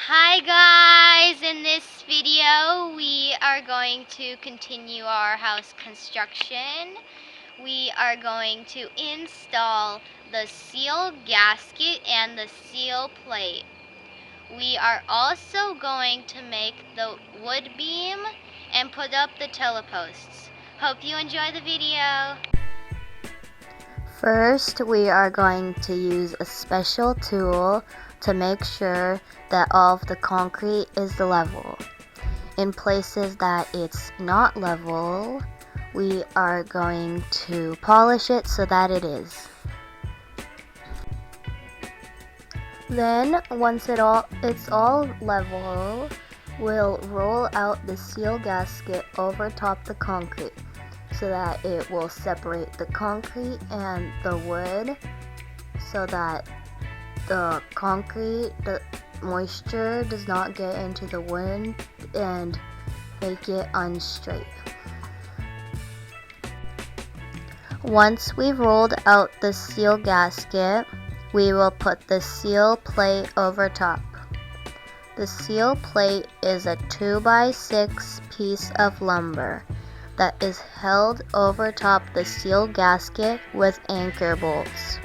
Hi guys! In this video we are going to continue our house construction. We are going to install the seal gasket and the seal plate. We are also going to make the wood beam and put up the teleposts. Hope you enjoy the video. First, we are going to use a special tool to make sure that all of the concrete is level. In places that it's not level, we are going to polish it so that it is. Then, once it's all level, we'll roll out the seal gasket over top the concrete so that it will separate the concrete and the wood, so that the moisture does not get into the wood and make it unstraight. Once we've rolled out the seal gasket, we will put the seal plate over top. The seal plate is a 2x6 piece of lumber that is held over top the seal gasket with anchor bolts.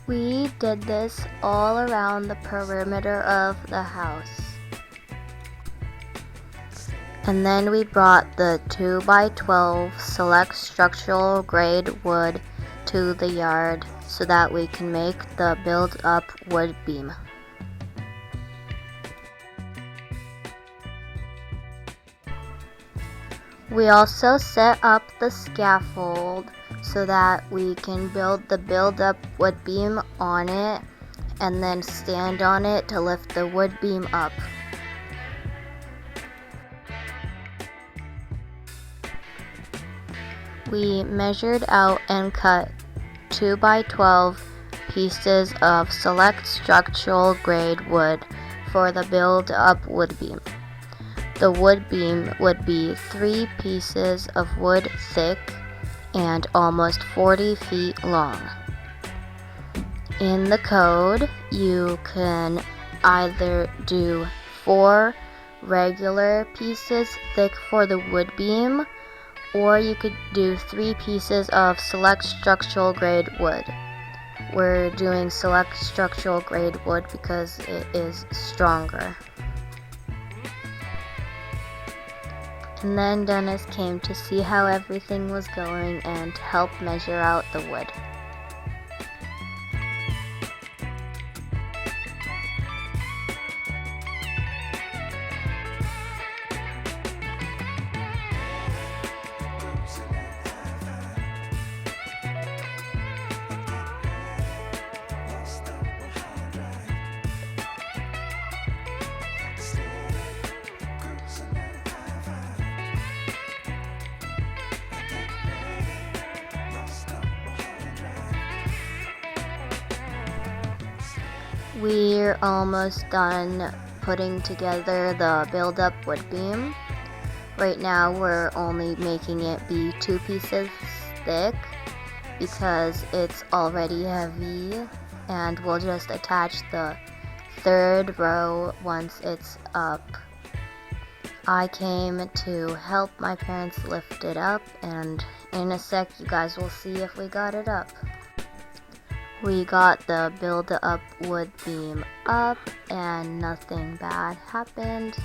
We did this all around the perimeter of the house. And then we brought the 2x12 select structural grade wood to the yard so that we can make the build-up wood beam. We also set up the scaffold so that we can build the build-up wood beam on it and then stand on it to lift the wood beam up. We measured out and cut 2x12 pieces of select structural grade wood for the build-up wood beam. The wood beam would be 3 pieces of wood thick and almost 40 feet long. In the code, you can either do 4 regular pieces thick for the wood beam, or you could do 3 pieces of select structural grade wood. We're doing select structural grade wood because it is stronger. And then Dennis came to see how everything was going and to help measure out the wood. We're almost done putting together the build-up wood beam. Right now we're only making it be 2 pieces thick because it's already heavy, and we'll just attach the 3rd row once it's up. I came to help my parents lift it up, and in a sec you guys will see if we got it up. We got the build-up wood beam up and nothing bad happened.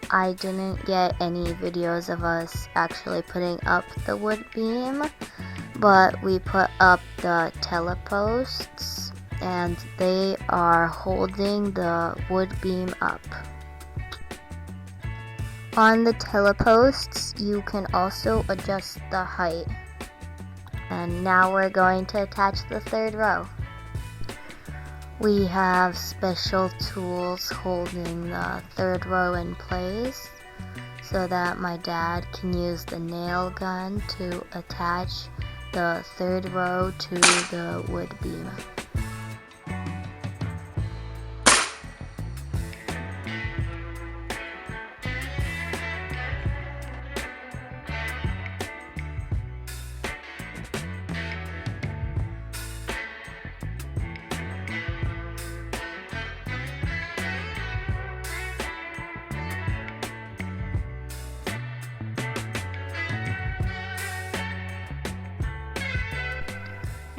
I didn't get any videos of us actually putting up the wood beam, but we put up the teleposts and they are holding the wood beam up. On the teleposts, you can also adjust the height. And now we're going to attach the third row. We have special tools holding the third row in place so that my dad can use the nail gun to attach the third row to the wood beam.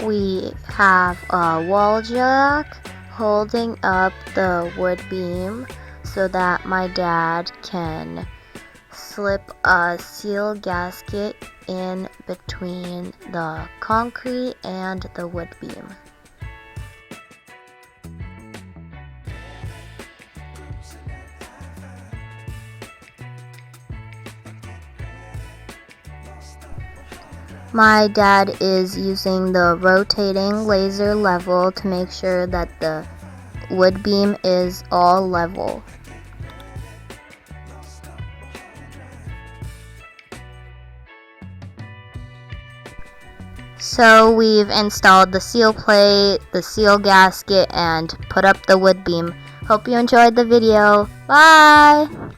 We have a wall jack holding up the wood beam so that my dad can slip a seal gasket in between the concrete and the wood beam. My dad is using the rotating laser level to make sure that the wood beam is all level. So we've installed the seal plate, the seal gasket, and put up the wood beam. Hope you enjoyed the video. Bye!